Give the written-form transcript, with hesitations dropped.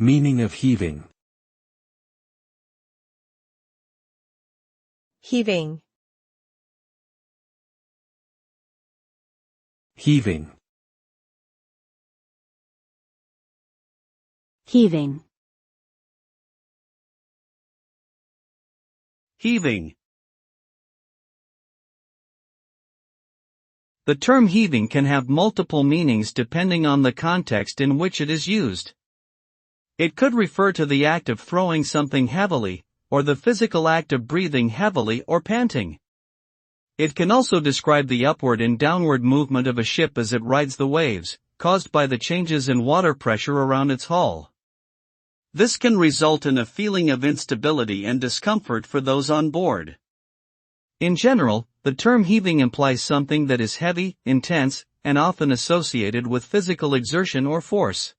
Meaning of heaving. Heaving. Heaving. Heaving. Heaving. The term heaving can have multiple meanings depending on the context in which it is used. It could refer to the act of throwing something heavily, or the physical act of breathing heavily or panting. It can also describe the upward and downward movement of a ship as it rides the waves, caused by the changes in water pressure around its hull. This can result in a feeling of instability and discomfort for those on board. In general, the term heaving implies something that is heavy, intense, and often associated with physical exertion or force.